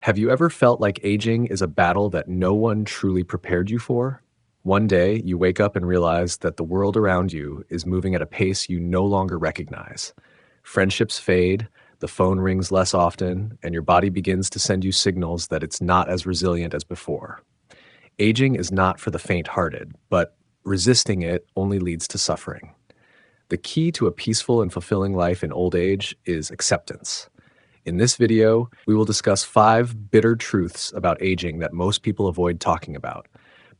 Have you ever felt like aging is a battle that no one truly prepared you for? One day, you wake up and realize that the world around you is moving at a pace you no longer recognize. Friendships fade, the phone rings less often, and your body begins to send you signals that it's not as resilient as before. Aging is not for the faint-hearted, but resisting it only leads to suffering. The key to a peaceful and fulfilling life in old age is acceptance. In this video, we will discuss 5 bitter truths about aging that most people avoid talking about.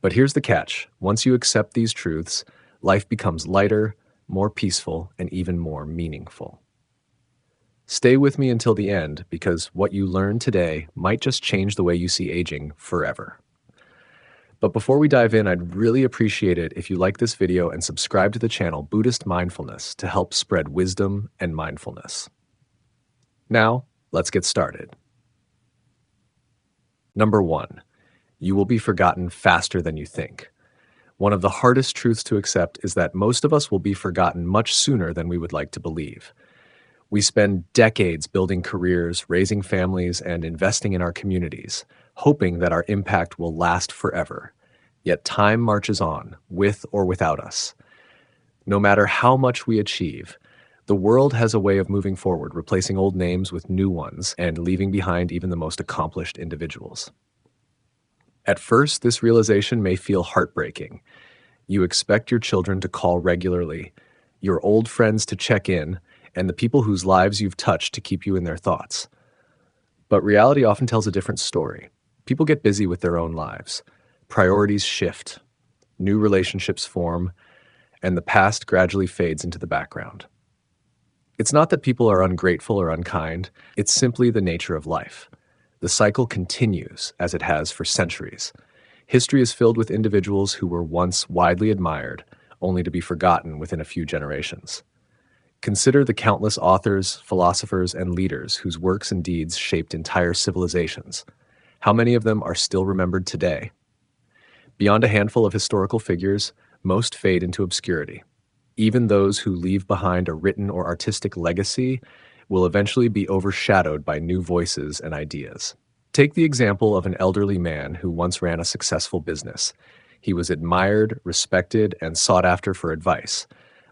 But here's the catch. Once you accept these truths, life becomes lighter, more peaceful, and even more meaningful. Stay with me until the end because what you learn today might just change the way you see aging forever. But before we dive in, I'd really appreciate it if you like this video and subscribe to the channel Buddhist Mindfulness to help spread wisdom and mindfulness. Now, let's get started. Number 1, you will be forgotten faster than you think. One of the hardest truths to accept is that most of us will be forgotten much sooner than we would like to believe. We spend decades building careers, raising families, and investing in our communities, hoping that our impact will last forever. Yet time marches on, with or without us. No matter how much we achieve, the world has a way of moving forward, replacing old names with new ones and leaving behind even the most accomplished individuals. At first, this realization may feel heartbreaking. You expect your children to call regularly, your old friends to check in, and the people whose lives you've touched to keep you in their thoughts. But reality often tells a different story. People get busy with their own lives. Priorities shift, new relationships form, and the past gradually fades into the background. It's not that people are ungrateful or unkind, it's simply the nature of life. The cycle continues, as it has for centuries. History is filled with individuals who were once widely admired, only to be forgotten within a few generations. Consider the countless authors, philosophers, and leaders whose works and deeds shaped entire civilizations. How many of them are still remembered today? Beyond a handful of historical figures, most fade into obscurity. Even those who leave behind a written or artistic legacy will eventually be overshadowed by new voices and ideas. Take the example of an elderly man who once ran a successful business. He was admired, respected, and sought after for advice.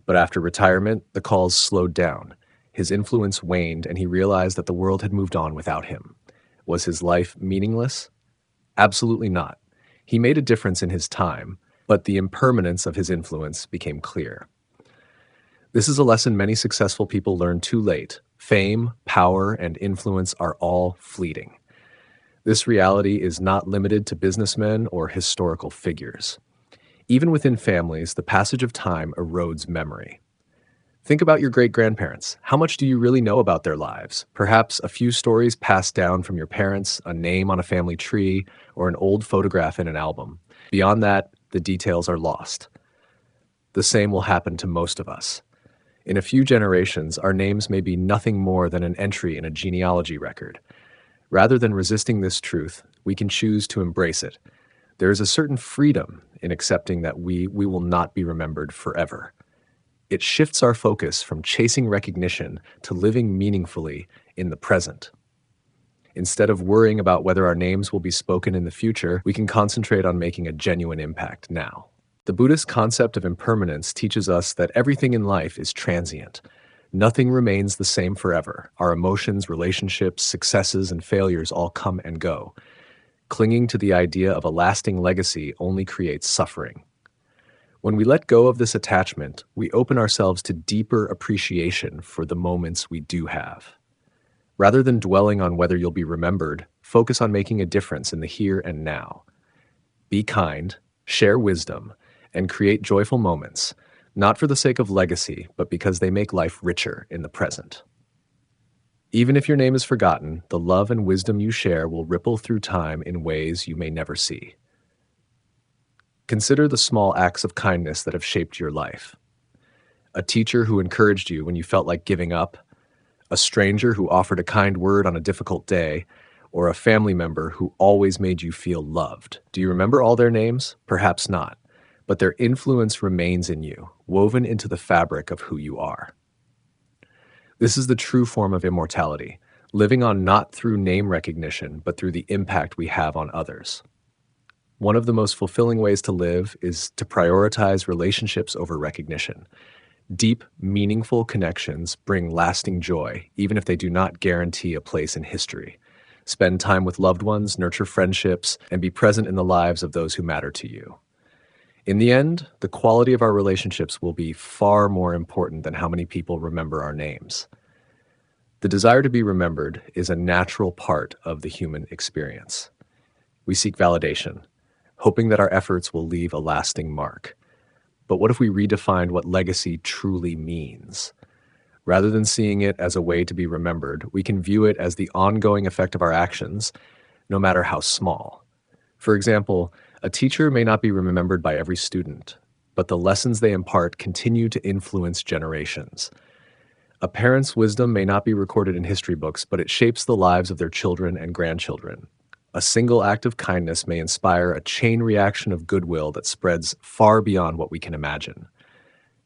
But after retirement, the calls slowed down. His influence waned, and he realized that the world had moved on without him. Was his life meaningless? Absolutely not. He made a difference in his time, but the impermanence of his influence became clear. This is a lesson many successful people learn too late. Fame, power, and influence are all fleeting. This reality is not limited to businessmen or historical figures. Even within families, the passage of time erodes memory. Think about your great-grandparents. How much do you really know about their lives? Perhaps a few stories passed down from your parents, a name on a family tree, or an old photograph in an album. Beyond that, the details are lost. The same will happen to most of us. In a few generations, our names may be nothing more than an entry in a genealogy record. Rather than resisting this truth, we can choose to embrace it. There is a certain freedom in accepting that we will not be remembered forever. It shifts our focus from chasing recognition to living meaningfully in the present. Instead of worrying about whether our names will be spoken in the future, we can concentrate on making a genuine impact now. The Buddhist concept of impermanence teaches us that everything in life is transient. Nothing remains the same forever. Our emotions, relationships, successes, and failures all come and go. Clinging to the idea of a lasting legacy only creates suffering. When we let go of this attachment, we open ourselves to deeper appreciation for the moments we do have. Rather than dwelling on whether you'll be remembered, focus on making a difference in the here and now. Be kind, share wisdom, and create joyful moments, not for the sake of legacy, but because they make life richer in the present. Even if your name is forgotten, the love and wisdom you share will ripple through time in ways you may never see. Consider the small acts of kindness that have shaped your life. A teacher who encouraged you when you felt like giving up, a stranger who offered a kind word on a difficult day, or a family member who always made you feel loved. Do you remember all their names? Perhaps not, but their influence remains in you, woven into the fabric of who you are. This is the true form of immortality, living on not through name recognition, but through the impact we have on others. One of the most fulfilling ways to live is to prioritize relationships over recognition. Deep, meaningful connections bring lasting joy, even if they do not guarantee a place in history. Spend time with loved ones, nurture friendships, and be present in the lives of those who matter to you. In the end, the quality of our relationships will be far more important than how many people remember our names. The desire to be remembered is a natural part of the human experience. We seek validation, hoping that our efforts will leave a lasting mark. But what if we redefined what legacy truly means? Rather than seeing it as a way to be remembered, we can view it as the ongoing effect of our actions, no matter how small. For example, a teacher may not be remembered by every student, but the lessons they impart continue to influence generations. A parent's wisdom may not be recorded in history books, but it shapes the lives of their children and grandchildren. A single act of kindness may inspire a chain reaction of goodwill that spreads far beyond what we can imagine.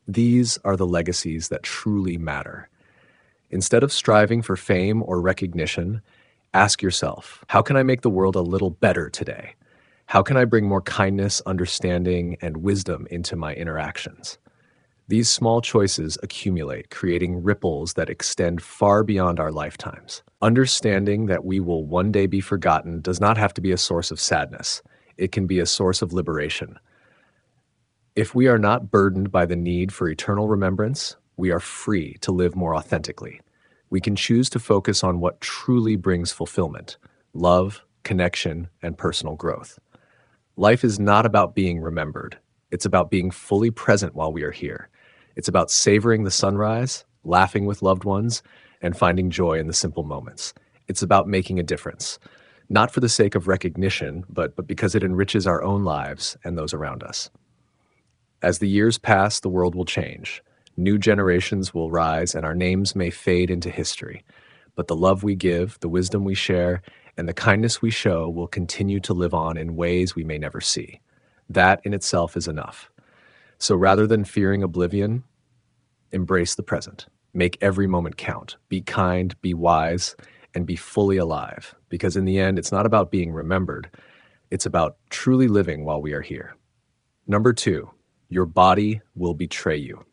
These are the legacies that truly matter. Instead of striving for fame or recognition, ask yourself, how can I make the world a little better today? How can I bring more kindness, understanding, and wisdom into my interactions? These small choices accumulate, creating ripples that extend far beyond our lifetimes. Understanding that we will one day be forgotten does not have to be a source of sadness. It can be a source of liberation. If we are not burdened by the need for eternal remembrance, we are free to live more authentically. We can choose to focus on what truly brings fulfillment, love, connection, and personal growth. Life is not about being remembered. It's about being fully present while we are here. It's about savoring the sunrise, laughing with loved ones, and finding joy in the simple moments. It's about making a difference, not for the sake of recognition, but because it enriches our own lives and those around us. As the years pass, the world will change. New generations will rise, and our names may fade into history. But the love we give, the wisdom we share, and the kindness we show will continue to live on in ways we may never see. That in itself is enough. So rather than fearing oblivion, embrace the present. Make every moment count. Be kind, be wise, and be fully alive. Because in the end, it's not about being remembered. It's about truly living while we are here. Number 2, your body will betray you.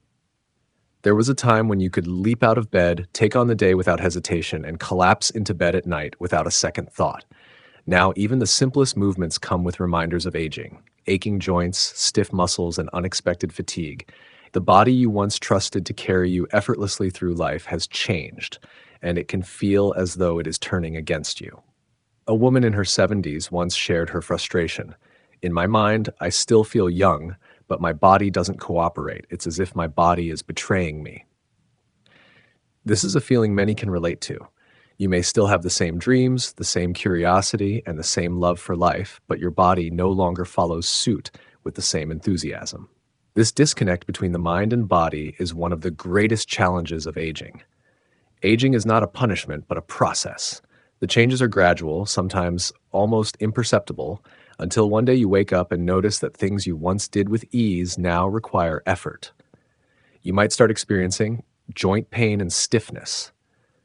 There was a time when you could leap out of bed, take on the day without hesitation, and collapse into bed at night without a second thought. Now, even the simplest movements come with reminders of aging, aching joints, stiff muscles, and unexpected fatigue. The body you once trusted to carry you effortlessly through life has changed, and it can feel as though it is turning against you. A woman in her 70s once shared her frustration. In my mind, I still feel young, but my body doesn't cooperate. It's as if my body is betraying me. This is a feeling many can relate to. You may still have the same dreams, the same curiosity, and the same love for life, but your body no longer follows suit with the same enthusiasm. This disconnect between the mind and body is one of the greatest challenges of aging. Aging is not a punishment, but a process. The changes are gradual, sometimes almost imperceptible, until one day you wake up and notice that things you once did with ease now require effort. You might start experiencing joint pain and stiffness.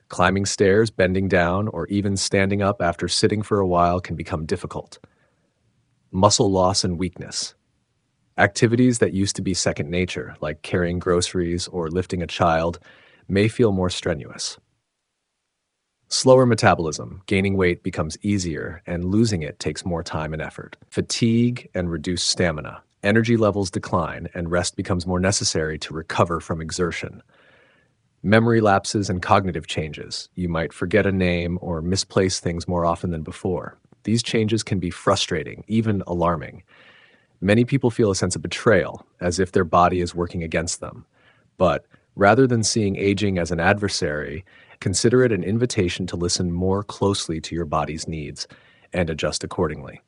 Climbing stairs, bending down, or even standing up after sitting for a while can become difficult. Muscle loss and weakness. Activities that used to be second nature, like carrying groceries or lifting a child, may feel more strenuous. Slower metabolism, gaining weight becomes easier, and losing it takes more time and effort. Fatigue and reduced stamina. Energy levels decline, and rest becomes more necessary to recover from exertion. Memory lapses and cognitive changes. You might forget a name or misplace things more often than before. These changes can be frustrating, even alarming. Many people feel a sense of betrayal, as if their body is working against them. But rather than seeing aging as an adversary, consider it an invitation to listen more closely to your body's needs and adjust accordingly.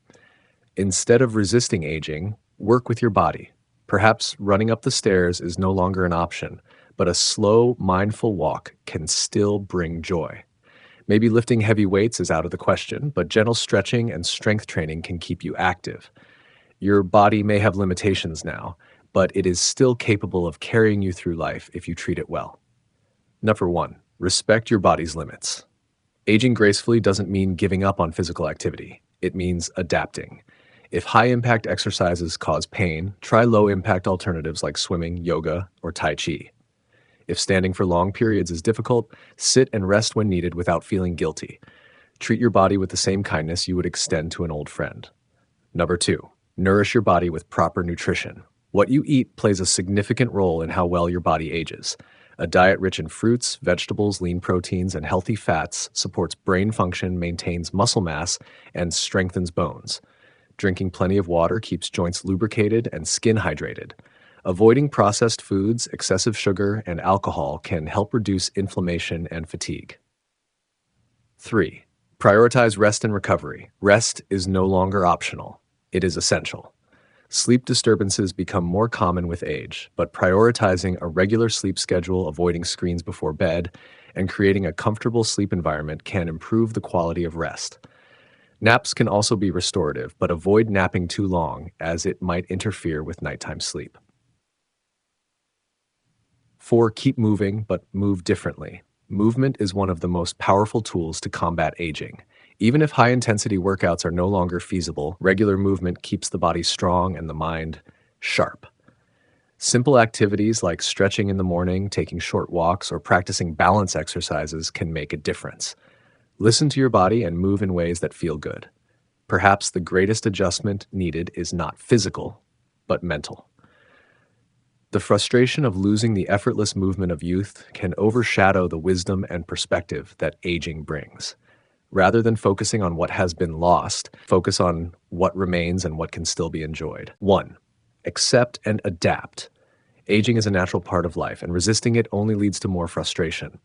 Instead of resisting aging, work with your body. Perhaps running up the stairs is no longer an option, but a slow, mindful walk can still bring joy. Maybe lifting heavy weights is out of the question, but gentle stretching and strength training can keep you active. Your body may have limitations now, but it is still capable of carrying you through life if you treat it well. Number 1, respect your body's limits. Aging gracefully doesn't mean giving up on physical activity. It means adapting. If high impact exercises cause pain, try low impact alternatives like swimming, yoga, or Tai Chi. If standing for long periods is difficult, sit and rest when needed without feeling guilty. Treat your body with the same kindness you would extend to an old friend. Number two, nourish your body with proper nutrition. What you eat plays a significant role in how well your body ages. A diet rich in fruits, vegetables, lean proteins, and healthy fats supports brain function, maintains muscle mass, and strengthens bones. Drinking plenty of water keeps joints lubricated and skin hydrated. Avoiding processed foods, excessive sugar, and alcohol can help reduce inflammation and fatigue. 3. Prioritize rest and recovery. Rest is no longer optional. It is essential. Sleep disturbances become more common with age, but prioritizing a regular sleep schedule, avoiding screens before bed, and creating a comfortable sleep environment can improve the quality of rest. Naps can also be restorative, but avoid napping too long as it might interfere with nighttime sleep. 4. Keep moving, but move differently. Movement is one of the most powerful tools to combat aging. Even if high-intensity workouts are no longer feasible, regular movement keeps the body strong and the mind sharp. Simple activities like stretching in the morning, taking short walks, or practicing balance exercises can make a difference. Listen to your body and move in ways that feel good. Perhaps the greatest adjustment needed is not physical, but mental. The frustration of losing the effortless movement of youth can overshadow the wisdom and perspective that aging brings. Rather than focusing on what has been lost, focus on what remains and what can still be enjoyed. 1. Accept and adapt. Aging is a natural part of life, and resisting it only leads to more frustration.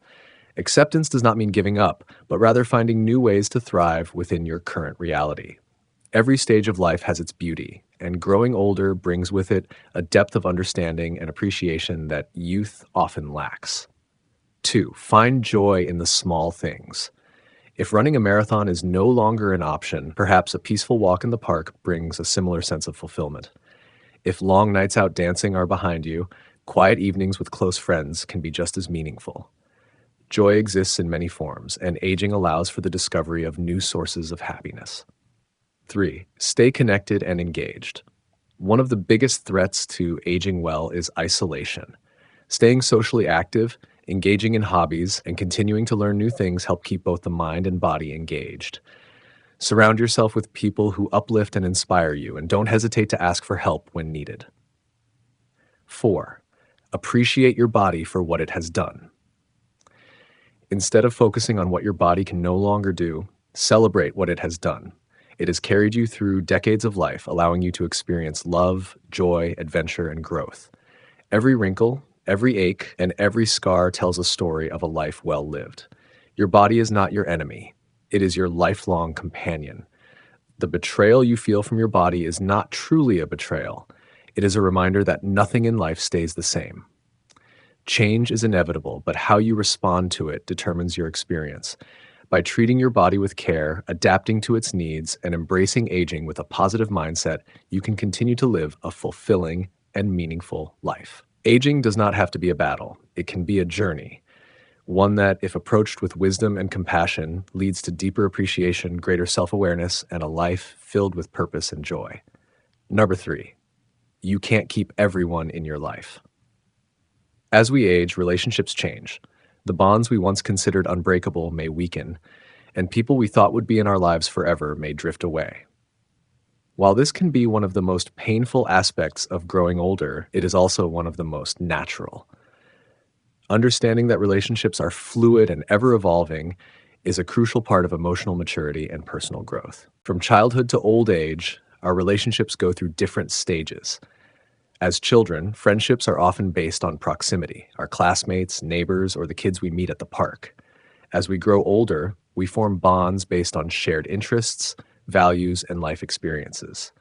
Acceptance does not mean giving up, but rather finding new ways to thrive within your current reality. Every stage of life has its beauty, and growing older brings with it a depth of understanding and appreciation that youth often lacks. 2. Find joy in the small things. If running a marathon is no longer an option, perhaps a peaceful walk in the park brings a similar sense of fulfillment. If long nights out dancing are behind you, quiet evenings with close friends can be just as meaningful. Joy exists in many forms, and aging allows for the discovery of new sources of happiness. 3. Stay connected and engaged. One of the biggest threats to aging well is isolation. Staying socially active, engaging in hobbies, and continuing to learn new things help keep both the mind and body engaged. Surround yourself with people who uplift and inspire you, and don't hesitate to ask for help when needed. 4. Appreciate your body for what it has done. Instead of focusing on what your body can no longer do, celebrate what it has done. It has carried you through decades of life, allowing you to experience love, joy, adventure, and growth. Every wrinkle, every ache, and every scar tells a story of a life well lived. Your body is not your enemy. It is your lifelong companion. The betrayal you feel from your body is not truly a betrayal. It is a reminder that nothing in life stays the same. Change is inevitable, but how you respond to it determines your experience. By treating your body with care, adapting to its needs, and embracing aging with a positive mindset, you can continue to live a fulfilling and meaningful life. Aging does not have to be a battle. It can be a journey, one that, if approached with wisdom and compassion, leads to deeper appreciation, greater self-awareness, and a life filled with purpose and joy. Number 3, you can't keep everyone in your life. As we age, relationships change. The bonds we once considered unbreakable may weaken, and people we thought would be in our lives forever may drift away. While this can be one of the most painful aspects of growing older, it is also one of the most natural. Understanding that relationships are fluid and ever-evolving is a crucial part of emotional maturity and personal growth. From childhood to old age, our relationships go through different stages. As children, friendships are often based on proximity, our classmates, neighbors, or the kids we meet at the park. As we grow older, we form bonds based on shared interests, values, and life experiences.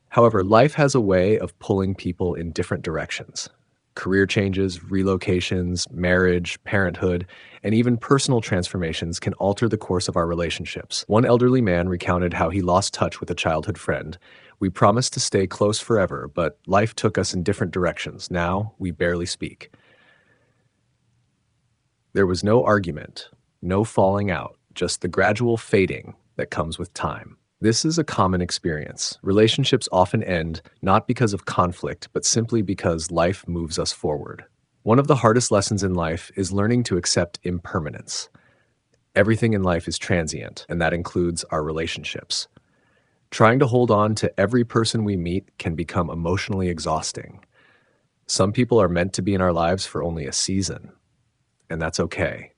However, life has a way of pulling people in different directions. Career changes, relocations, marriage, parenthood, and even personal transformations can alter the course of our relationships. One elderly man recounted how he lost touch with a childhood friend. We promised to stay close forever, but life took us in different directions. Now we barely speak. There was no argument, no falling out, just the gradual fading that comes with time. This is a common experience. Relationships often end not because of conflict, but simply because life moves us forward. One of the hardest lessons in life is learning to accept impermanence. Everything in life is transient, and that includes our relationships. Trying to hold on to every person we meet can become emotionally exhausting. Some people are meant to be in our lives for only a season, and that's okay.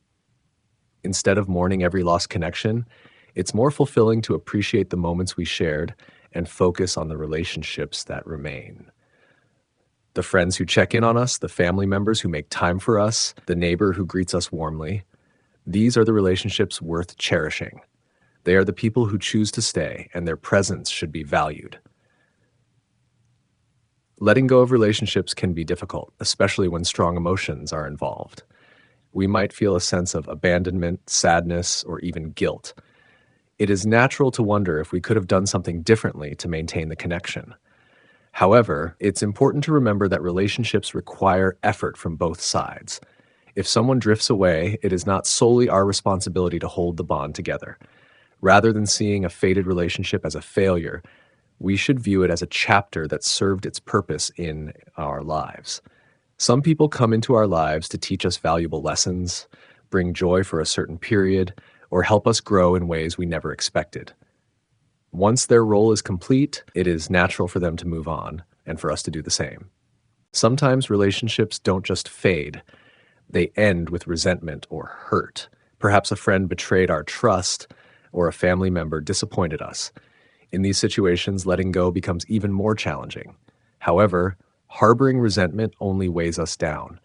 Instead of mourning every lost connection, it's more fulfilling to appreciate the moments we shared and focus on the relationships that remain. The friends who check in on us, the family members who make time for us, the neighbor who greets us warmly, these are the relationships worth cherishing. They are the people who choose to stay, and their presence should be valued. Letting go of relationships can be difficult, especially when strong emotions are involved. We might feel a sense of abandonment, sadness, or even guilt. It is natural to wonder if we could have done something differently to maintain the connection. However, it's important to remember that relationships require effort from both sides. If someone drifts away, it is not solely our responsibility to hold the bond together. Rather than seeing a faded relationship as a failure, we should view it as a chapter that served its purpose in our lives. Some people come into our lives to teach us valuable lessons, bring joy for a certain period, or help us grow in ways we never expected. Once their role is complete, it is natural for them to move on and for us to do the same. Sometimes relationships don't just fade, they end with resentment or hurt. Perhaps a friend betrayed our trust or a family member disappointed us. In these situations, letting go becomes even more challenging. However, harboring resentment only weighs us down.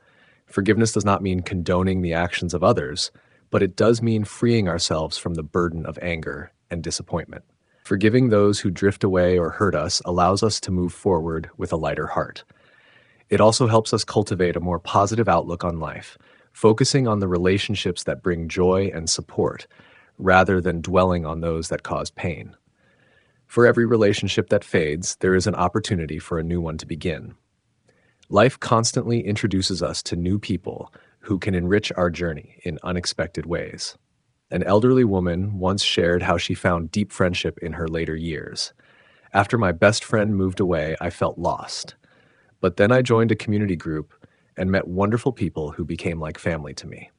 Forgiveness does not mean condoning the actions of others, but it does mean freeing ourselves from the burden of anger and disappointment. Forgiving those who drift away or hurt us allows us to move forward with a lighter heart. It also helps us cultivate a more positive outlook on life, focusing on the relationships that bring joy and support, rather than dwelling on those that cause pain. For every relationship that fades, there is an opportunity for a new one to begin. Life constantly introduces us to new people who can enrich our journey in unexpected ways. An elderly woman once shared how she found deep friendship in her later years. After my best friend moved away, I felt lost. But then I joined a community group and met wonderful people who became like family to me.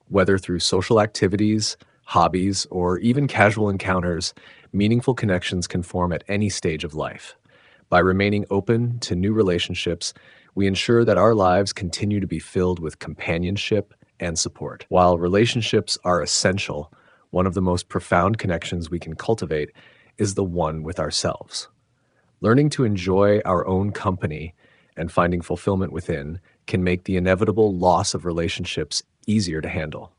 Whether through social activities, hobbies, or even casual encounters, meaningful connections can form at any stage of life. By remaining open to new relationships, we ensure that our lives continue to be filled with companionship and support. While relationships are essential, one of the most profound connections we can cultivate is the one with ourselves. Learning to enjoy our own company and finding fulfillment within can make the inevitable loss of relationships easier to handle.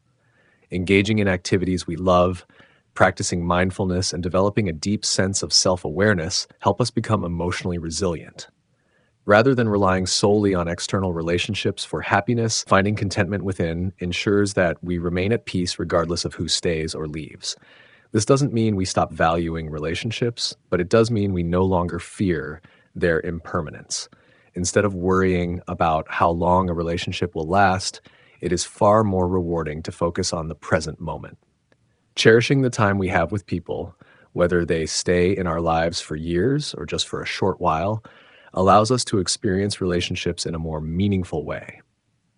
Engaging in activities we love, practicing mindfulness, and developing a deep sense of self-awareness help us become emotionally resilient. Rather than relying solely on external relationships for happiness, finding contentment within ensures that we remain at peace regardless of who stays or leaves. This doesn't mean we stop valuing relationships, but it does mean we no longer fear their impermanence. Instead of worrying about how long a relationship will last, it is far more rewarding to focus on the present moment. Cherishing the time we have with people, whether they stay in our lives for years or just for a short while, allows us to experience relationships in a more meaningful way.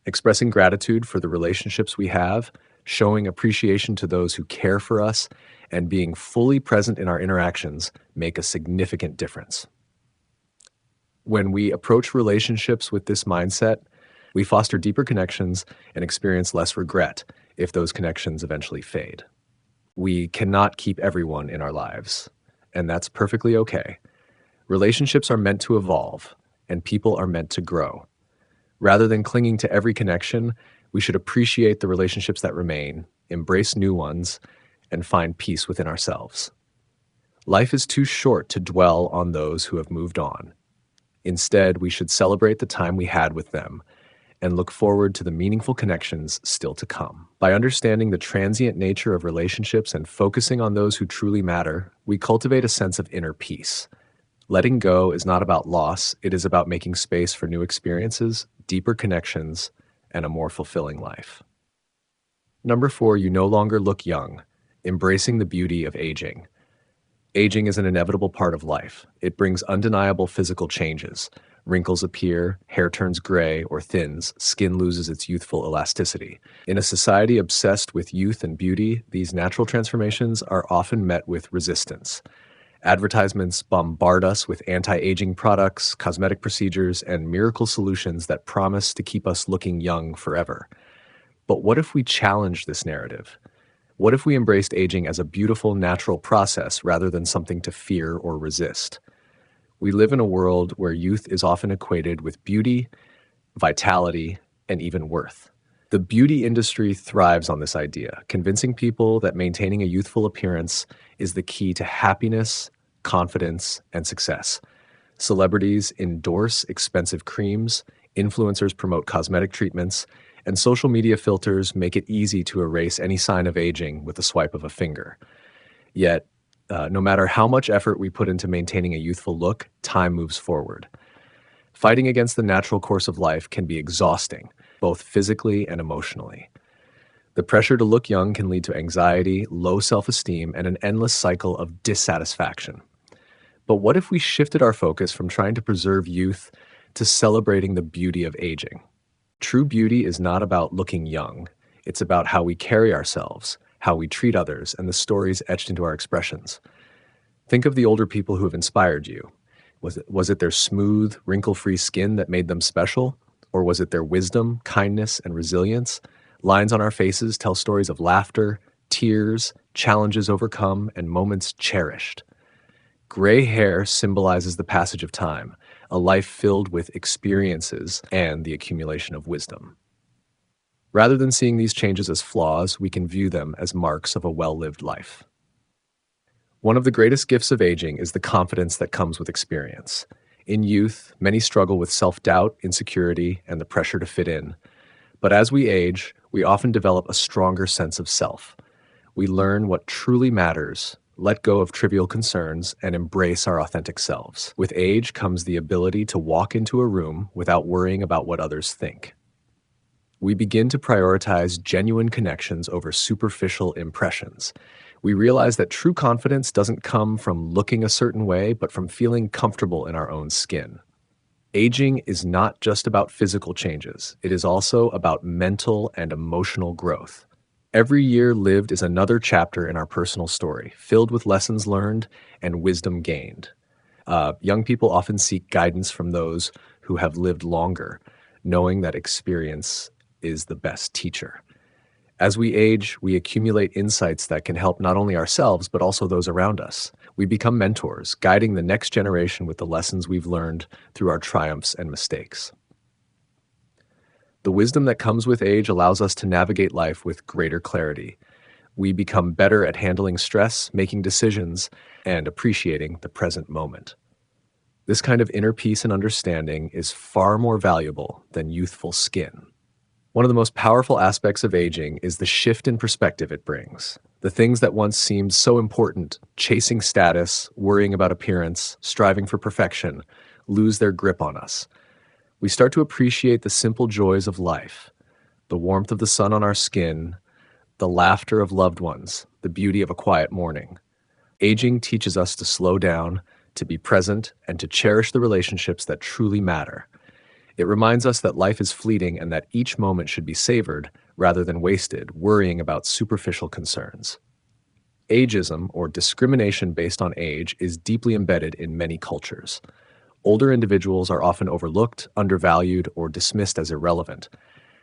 Expressing gratitude for the relationships we have, showing appreciation to those who care for us, and being fully present in our interactions make a significant difference. When we approach relationships with this mindset, we foster deeper connections and experience less regret if those connections eventually fade. We cannot keep everyone in our lives, and that's perfectly okay. Relationships are meant to evolve, and people are meant to grow. Rather than clinging to every connection, we should appreciate the relationships that remain, embrace new ones, and find peace within ourselves. Life is too short to dwell on those who have moved on. Instead, we should celebrate the time we had with them and look forward to the meaningful connections still to come. By understanding the transient nature of relationships and focusing on those who truly matter, we cultivate a sense of inner peace. Letting go is not about loss, it is about making space for new experiences, deeper connections, and a more fulfilling life. Number 4, you no longer look young. Embracing the beauty of aging. Aging is an inevitable part of life. It brings undeniable physical changes. Wrinkles appear, hair turns gray or thins, skin loses its youthful elasticity. In a society obsessed with youth and beauty, these natural transformations are often met with resistance. Advertisements bombard us with anti-aging products, cosmetic procedures, and miracle solutions that promise to keep us looking young forever. But what if we challenged this narrative? What if we embraced aging as a beautiful, natural process rather than something to fear or resist? We live in a world where youth is often equated with beauty, vitality, and even worth. The beauty industry thrives on this idea, convincing people that maintaining a youthful appearance is the key to happiness, confidence, and success. Celebrities endorse expensive creams, influencers promote cosmetic treatments, and social media filters make it easy to erase any sign of aging with a swipe of a finger. Yet, no matter how much effort we put into maintaining a youthful look, time moves forward. Fighting against the natural course of life can be exhausting, both physically and emotionally. The pressure to look young can lead to anxiety, low self-esteem, and an endless cycle of dissatisfaction. But what if we shifted our focus from trying to preserve youth to celebrating the beauty of aging? True beauty is not about looking young. It's about how we carry ourselves, how we treat others, and the stories etched into our expressions. Think of the older people who have inspired you. Was it their smooth, wrinkle-free skin that made them special? Or was it their wisdom, kindness, and resilience? Lines on our faces tell stories of laughter, tears, challenges overcome, and moments cherished. Gray hair symbolizes the passage of time, a life filled with experiences and the accumulation of wisdom. Rather than seeing these changes as flaws, we can view them as marks of a well-lived life. One of the greatest gifts of aging is the confidence that comes with experience. In youth, many struggle with self-doubt, insecurity, and the pressure to fit in. But as we age, we often develop a stronger sense of self. We learn what truly matters, let go of trivial concerns, and embrace our authentic selves. With age comes the ability to walk into a room without worrying about what others think. We begin to prioritize genuine connections over superficial impressions. We realize that true confidence doesn't come from looking a certain way, but from feeling comfortable in our own skin. Aging is not just about physical changes. It is also about mental and emotional growth. Every year lived is another chapter in our personal story, filled with lessons learned and wisdom gained. Young people often seek guidance from those who have lived longer, knowing that experience is the best teacher. As we age, we accumulate insights that can help not only ourselves, but also those around us. We become mentors, guiding the next generation with the lessons we've learned through our triumphs and mistakes. The wisdom that comes with age allows us to navigate life with greater clarity. We become better at handling stress, making decisions, and appreciating the present moment. This kind of inner peace and understanding is far more valuable than youthful skin. One of the most powerful aspects of aging is the shift in perspective it brings. The things that once seemed so important, chasing status, worrying about appearance, striving for perfection, lose their grip on us. We start to appreciate the simple joys of life, the warmth of the sun on our skin, the laughter of loved ones, the beauty of a quiet morning. Aging teaches us to slow down, to be present, and to cherish the relationships that truly matter. It reminds us that life is fleeting and that each moment should be savored rather than wasted, worrying about superficial concerns. Ageism, or discrimination based on age, is deeply embedded in many cultures. Older individuals are often overlooked, undervalued, or dismissed as irrelevant.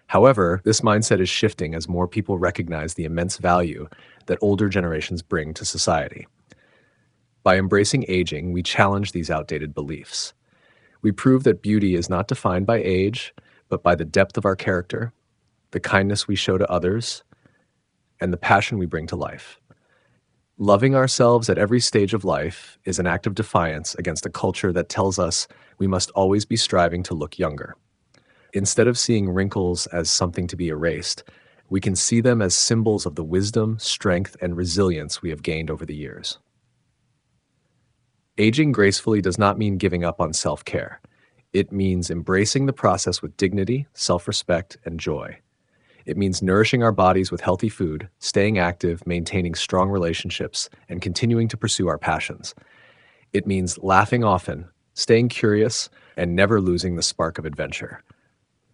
However, this mindset is shifting as more people recognize the immense value that older generations bring to society. By embracing aging, we challenge these outdated beliefs. We prove that beauty is not defined by age, but by the depth of our character, the kindness we show to others, and the passion we bring to life. Loving ourselves at every stage of life is an act of defiance against a culture that tells us we must always be striving to look younger. Instead of seeing wrinkles as something to be erased, we can see them as symbols of the wisdom, strength, and resilience we have gained over the years. Aging gracefully does not mean giving up on self-care. It means embracing the process with dignity, self-respect, and joy. It means nourishing our bodies with healthy food, staying active, maintaining strong relationships, and continuing to pursue our passions. It means laughing often, staying curious, and never losing the spark of adventure.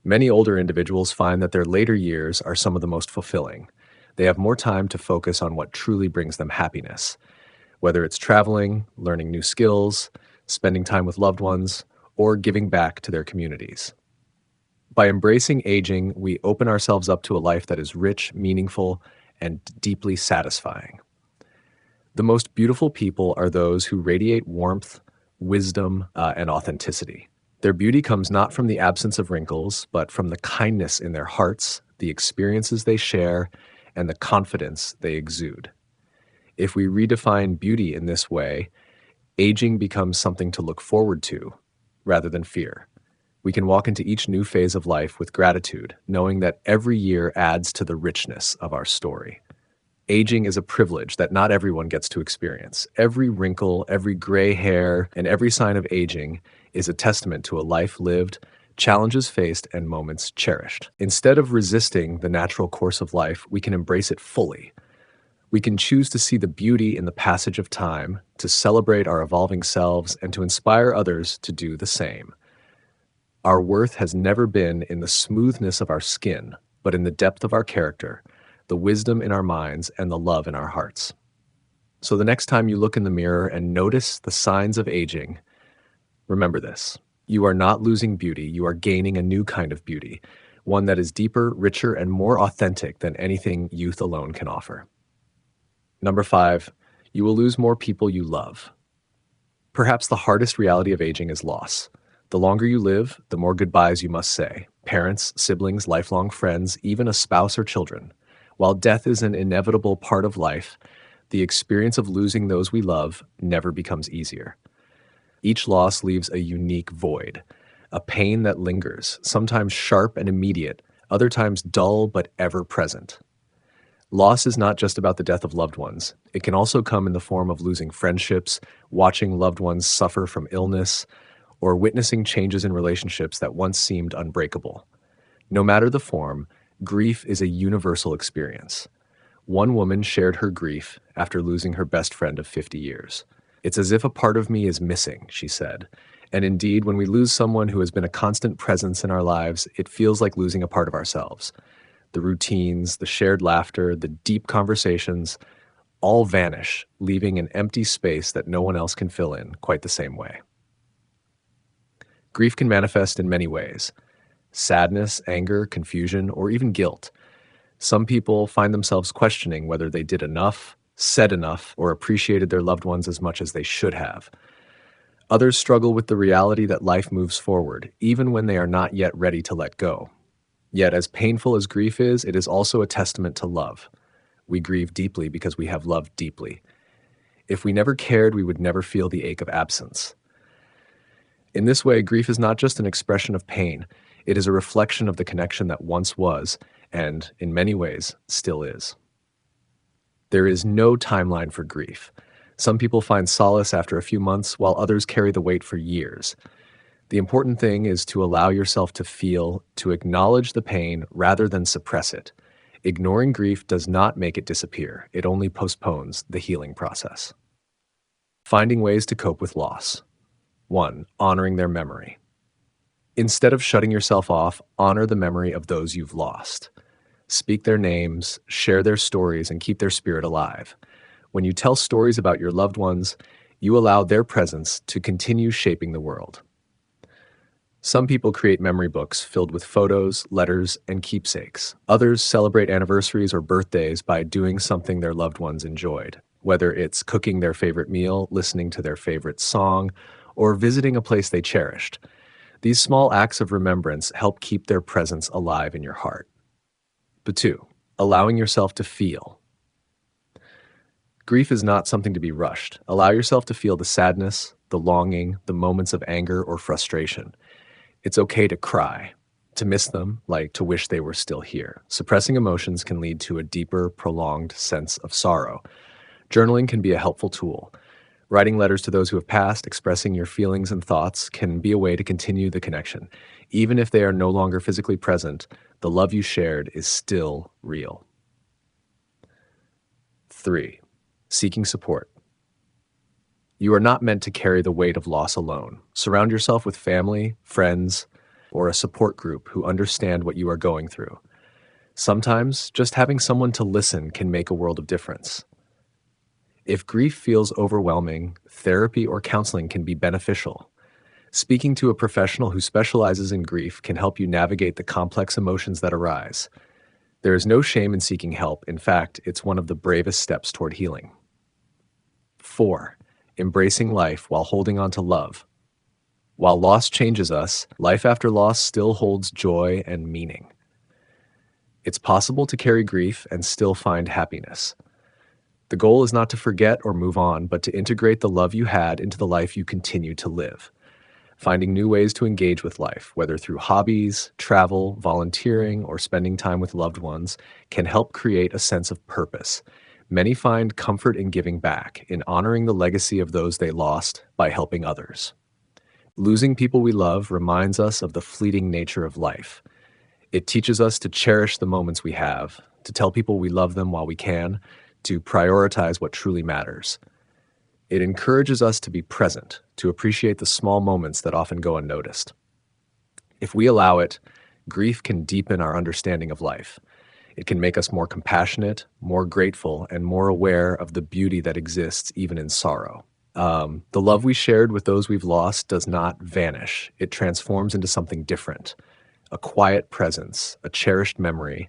Many older individuals find that their later years are some of the most fulfilling. They have more time to focus on what truly brings them happiness, whether it's traveling, learning new skills, spending time with loved ones, or giving back to their communities. By embracing aging, we open ourselves up to a life that is rich, meaningful, and deeply satisfying. The most beautiful people are those who radiate warmth, wisdom, and authenticity. Their beauty comes not from the absence of wrinkles, but from the kindness in their hearts, the experiences they share, and the confidence they exude. If we redefine beauty in this way, aging becomes something to look forward to rather than fear. We can walk into each new phase of life with gratitude, knowing that every year adds to the richness of our story. Aging is a privilege that not everyone gets to experience. Every wrinkle, every gray hair, and every sign of aging is a testament to a life lived, challenges faced, and moments cherished. Instead of resisting the natural course of life, we can embrace it fully. We can choose to see the beauty in the passage of time, to celebrate our evolving selves, and to inspire others to do the same. Our worth has never been in the smoothness of our skin, but in the depth of our character, the wisdom in our minds, and the love in our hearts. So the next time you look in the mirror and notice the signs of aging, remember this: you are not losing beauty, you are gaining a new kind of beauty, one that is deeper, richer, and more authentic than anything youth alone can offer. Number 5, you will lose more people you love. Perhaps the hardest reality of aging is loss. The longer you live, the more goodbyes you must say. Parents, siblings, lifelong friends, even a spouse or children. While death is an inevitable part of life, the experience of losing those we love never becomes easier. Each loss leaves a unique void, a pain that lingers, sometimes sharp and immediate, other times dull but ever present. Loss is not just about the death of loved ones. It can also come in the form of losing friendships, watching loved ones suffer from illness, or witnessing changes in relationships that once seemed unbreakable. No matter the form, grief is a universal experience. One woman shared her grief after losing her best friend of 50 years. "It's as if a part of me is missing," she said. And indeed, when we lose someone who has been a constant presence in our lives, it feels like losing a part of ourselves. The routines, the shared laughter, the deep conversations, all vanish, leaving an empty space that no one else can fill in quite the same way. Grief can manifest in many ways: sadness, anger, confusion, or even guilt. Some people find themselves questioning whether they did enough, said enough, or appreciated their loved ones as much as they should have. Others struggle with the reality that life moves forward, even when they are not yet ready to let go. Yet, as painful as grief is, it is also a testament to love. We grieve deeply because we have loved deeply. If we never cared, we would never feel the ache of absence. In this way, grief is not just an expression of pain, it is a reflection of the connection that once was, and in many ways, still is. There is no timeline for grief. Some people find solace after a few months, while others carry the weight for years. The important thing is to allow yourself to feel, to acknowledge the pain rather than suppress it. Ignoring grief does not make it disappear, it only postpones the healing process. Finding ways to cope with loss. 1. Honoring their memory. Instead of shutting yourself off, honor the memory of those you've lost. Speak their names, share their stories, and keep their spirit alive. When you tell stories about your loved ones, you allow their presence to continue shaping the world. Some people create memory books filled with photos, letters, and keepsakes. Others celebrate anniversaries or birthdays by doing something their loved ones enjoyed, whether it's cooking their favorite meal, listening to their favorite song, or visiting a place they cherished. These small acts of remembrance help keep their presence alive in your heart. But 2, allowing yourself to feel. Grief is not something to be rushed. Allow yourself to feel the sadness, the longing, the moments of anger or frustration. It's okay to cry, to miss them, like to wish they were still here. Suppressing emotions can lead to a deeper, prolonged sense of sorrow. Journaling can be a helpful tool. Writing letters to those who have passed, expressing your feelings and thoughts can be a way to continue the connection. Even if they are no longer physically present, the love you shared is still real. 3. Seeking support. You are not meant to carry the weight of loss alone. Surround yourself with family, friends, or a support group who understand what you are going through. Sometimes, just having someone to listen can make a world of difference. If grief feels overwhelming, therapy or counseling can be beneficial. Speaking to a professional who specializes in grief can help you navigate the complex emotions that arise. There is no shame in seeking help. In fact, it's one of the bravest steps toward healing. 4. Embracing life while holding on to love. While loss changes us, life after loss still holds joy and meaning. It's possible to carry grief and still find happiness. The goal is not to forget or move on, but to integrate the love you had into the life you continue to live. Finding new ways to engage with life, whether through hobbies, travel, volunteering, or spending time with loved ones, can help create a sense of purpose. Many find comfort in giving back, in honoring the legacy of those they lost by helping others. Losing people we love reminds us of the fleeting nature of life. It teaches us to cherish the moments we have, to tell people we love them while we can, to prioritize what truly matters. It encourages us to be present, to appreciate the small moments that often go unnoticed. If we allow it, grief can deepen our understanding of life. It can make us more compassionate, more grateful, and more aware of the beauty that exists even in sorrow. The love we shared with those we've lost does not vanish. It transforms into something different, a quiet presence, a cherished memory,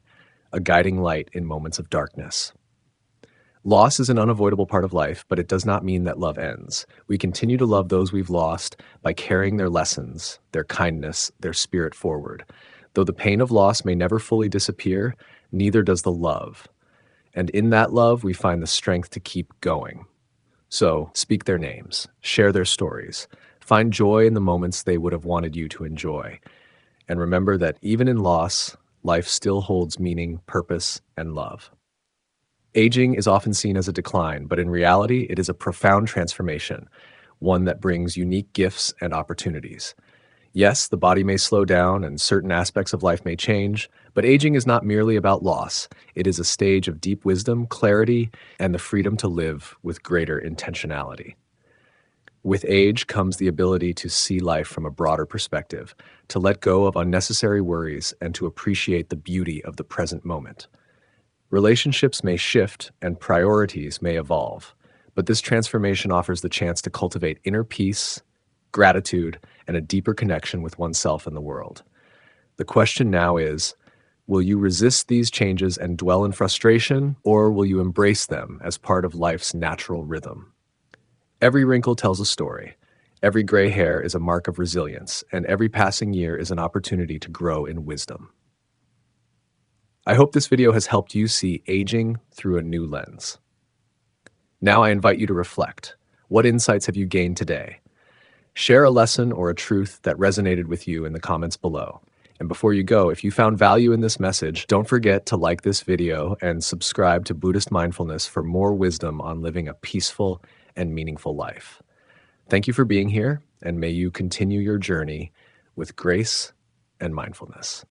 a guiding light in moments of darkness. Loss is an unavoidable part of life, but it does not mean that love ends. We continue to love those we've lost by carrying their lessons, their kindness, their spirit forward. Though the pain of loss may never fully disappear, neither does the love. And in that love, we find the strength to keep going. So, speak their names, share their stories, find joy in the moments they would have wanted you to enjoy. And remember that even in loss, life still holds meaning, purpose, and love. Aging is often seen as a decline, but in reality, it is a profound transformation, one that brings unique gifts and opportunities. Yes, the body may slow down and certain aspects of life may change, but aging is not merely about loss. It is a stage of deep wisdom, clarity, and the freedom to live with greater intentionality. With age comes the ability to see life from a broader perspective, to let go of unnecessary worries, and to appreciate the beauty of the present moment. Relationships may shift and priorities may evolve, but this transformation offers the chance to cultivate inner peace, gratitude, and a deeper connection with oneself and the world. The question now is, will you resist these changes and dwell in frustration, or will you embrace them as part of life's natural rhythm? Every wrinkle tells a story. Every gray hair is a mark of resilience, and every passing year is an opportunity to grow in wisdom. I hope this video has helped you see aging through a new lens. Now I invite you to reflect. What insights have you gained today? Share a lesson or a truth that resonated with you in the comments below. And before you go, if you found value in this message, don't forget to like this video and subscribe to Buddhist Mindfulness for more wisdom on living a peaceful and meaningful life. Thank you for being here, and may you continue your journey with grace and mindfulness.